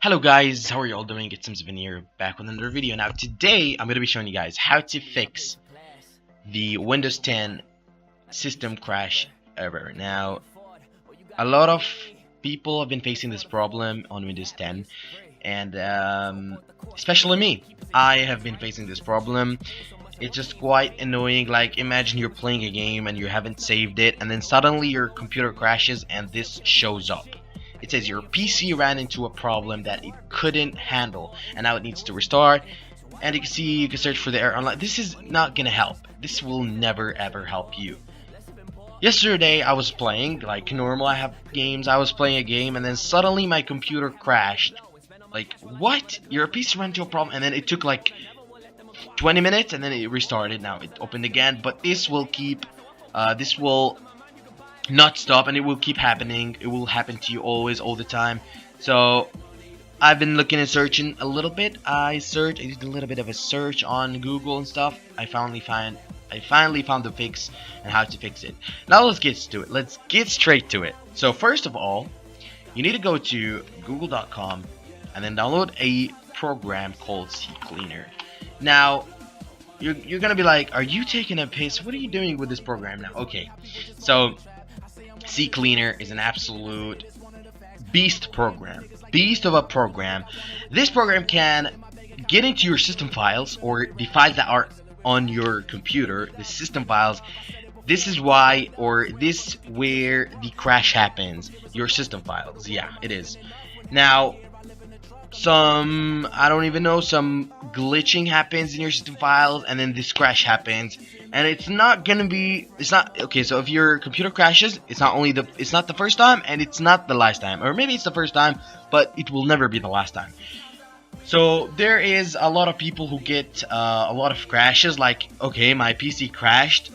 Hello guys, how are you all doing? It's Sims here back with another video. Now today I'm going to be showing you guys how to fix the Windows 10 system crash error. Now a lot of people have been facing this problem on Windows 10 and especially me. I have been facing this problem. It's just quite annoying. Like, imagine you're playing a game and you haven't saved it, and then suddenly your computer crashes and this shows up. It says your PC ran into a problem that it couldn't handle and now it needs to restart. And you can see, you can search for the error online. This is not gonna help. This will never ever help you. Yesterday I was playing like normal. I have games. I was playing a game and then suddenly my computer crashed. Like, what? Your PC ran into a problem, and then it took like 20 minutes and then it restarted. Now it opened again, but this will keep this will not stop, and it will keep happening. It will happen to you always, all the time. So I've been looking and searching a little bit. I did a little bit of a search on Google and stuff. I finally found the fix and how to fix it. Now let's get to it. Let's get straight to it. So first of all, you need to go to google.com and then download a program called CCleaner. Now you're gonna be like, are you taking a piss? What are you doing with this program now? Okay, so CCleaner is an absolute beast of a program. This program can get into your system files, or the files that are on your computer, the system files. This is why, or this where the crash happens. Your system files, yeah, it is. Now some glitching happens in your system files, and then this crash happens, and it's not okay. So if your computer crashes, it's not the first time, and it's not the last time, or maybe it's the first time, but it will never be the last time. So there is a lot of people who get a lot of crashes, like, okay, my PC crashed,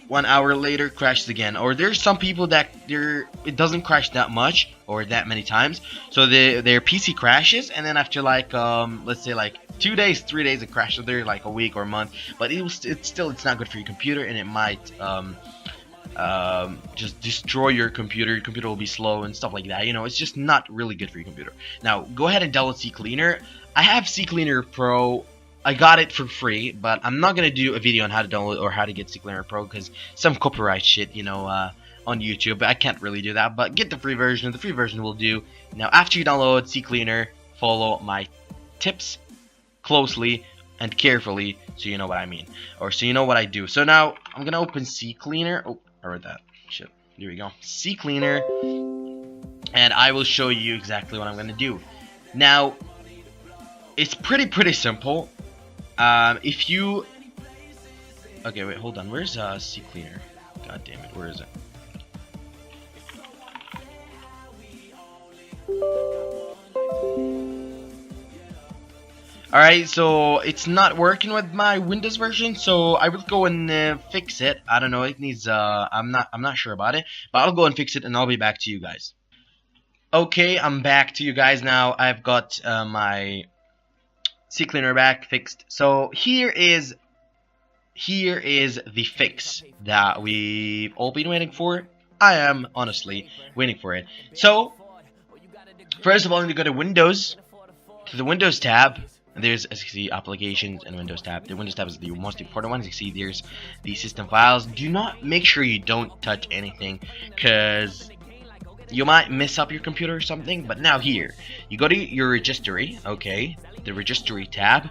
1 hour later crashes again. Or there's some people that it doesn't crash that much or that many times, so their PC crashes, and then after like let's say like 2 days, 3 days it crashes. They're like a week or a month, but it's not good for your computer, and it might just destroy your computer. Your computer will be slow and stuff like that. You know, it's just not really good for your computer. Now go ahead and download CCleaner. I have CCleaner Pro. I got it for free, but I'm not gonna do a video on how to download or how to get CCleaner Pro because some copyright shit, you know, on YouTube. I can't really do that, but get the free version. The free version will do. Now, after you download CCleaner, follow my tips closely and carefully, so you know what I mean, or so you know what I do. So now I'm gonna open CCleaner. Oh, I read that. Shit. Here we go. CCleaner, and I will show you exactly what I'm gonna do. Now, it's pretty simple. If you... Okay, wait, hold on. Where's CCleaner? God damn it, where is it? Alright, so it's not working with my Windows version, so I will go and fix it. I don't know, it needs I'm not sure about it, but I'll go and fix it and I'll be back to you guys. Okay, I'm back to you guys now. I've got my CCleaner back fixed. So here is the fix that we've all been waiting for. I am honestly waiting for it. So first of all, I'm going to go to Windows, to the Windows tab. And there's, as you can see, applications and Windows tab. The Windows tab is the most important one. As you can see, there's the system files. Make sure you don't touch anything, because you might mess up your computer or something. But now here, you go to your registry, okay, the registry tab,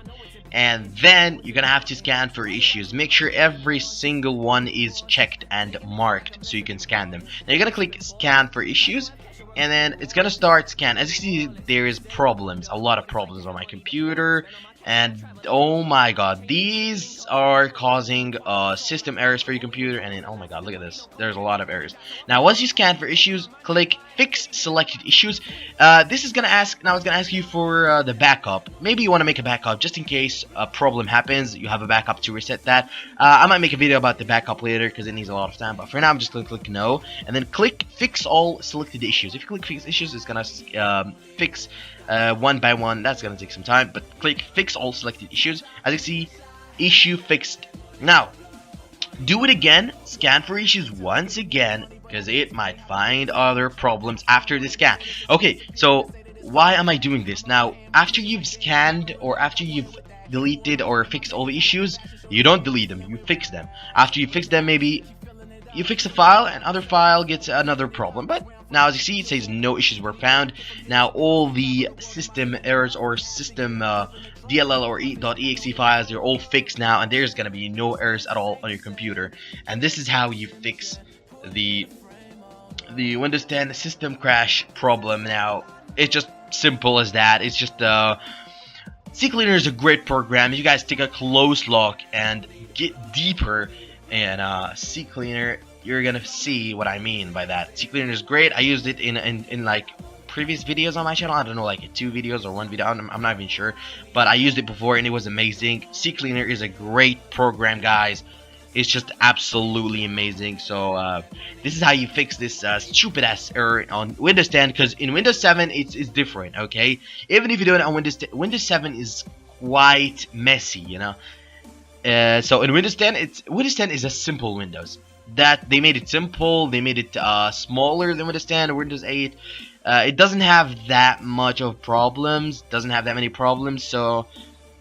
and then you're gonna have to scan for issues. Make sure every single one is checked and marked so you can scan them. Now you're gonna click scan for issues, and then it's gonna start scan. As you see, there is problems, a lot of problems on my computer, and oh my god, these are causing system errors for your computer. And then, oh my god, look at this, there's a lot of errors. Now once you scan for issues, click fix selected issues. This is gonna ask, now it's gonna ask you for the backup. Maybe you want to make a backup just in case a problem happens. You have a backup to reset that. I might make a video about the backup later because it needs a lot of time, but for now I'm just gonna click no, and then click fix all selected issues. If you click fix issues, it's gonna fix one by one. That's gonna take some time, but click fix all selected issues. As you see, issue fixed. Now do it again, scan for issues once again, because it might find other problems after the scan. Okay, so why am I doing this? Now, after you've scanned or after you've deleted or fixed all the issues, you don't delete them, you fix them. After you fix them, maybe you fix a file and other file gets another problem. But now, as you see, it says no issues were found. Now all the system errors or system DLL or .exe files, they're all fixed now, and there's gonna be no errors at all on your computer. And this is how you fix the Windows 10 system crash problem. Now it's just simple as that. It's just CCleaner is a great program. You guys take a close look and get deeper in CCleaner, you're gonna see what I mean by that. CCleaner is great. I used it in like previous videos on my channel. I don't know, like 2 videos or 1 video. I'm not even sure, but I used it before and it was amazing. CCleaner is a great program, guys. It's just absolutely amazing. So this is how you fix this stupid ass error on Windows 10, because in Windows 7 it's different. Okay, even if you do it on Windows 10, Windows 7 is quite messy, you know. So in Windows 10, Windows 10 is a simple Windows. That they made it simple. They made it smaller than Windows 10 or Windows 8. It doesn't have that much of problems. Doesn't have that many problems. So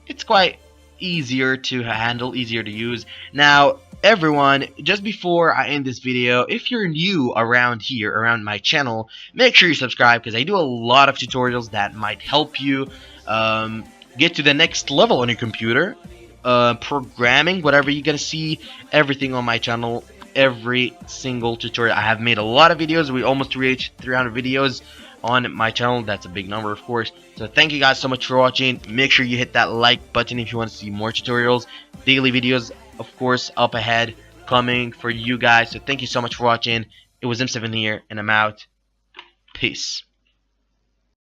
it's quite easier to handle, easier to use. Now, everyone, just before I end this video, if you're new around here, around my channel, make sure you subscribe, because I do a lot of tutorials that might help you get to the next level on your computer. Programming, whatever you're gonna see, everything on my channel, every single tutorial. I have made a lot of videos. We almost reached 300 videos on my channel. That's a big number, of course. So thank you guys so much for watching. Make sure you hit that like button if you want to see more tutorials. Daily videos, of course, up ahead coming for you guys. So thank you so much for watching. It was M7 here, and I'm out. Peace.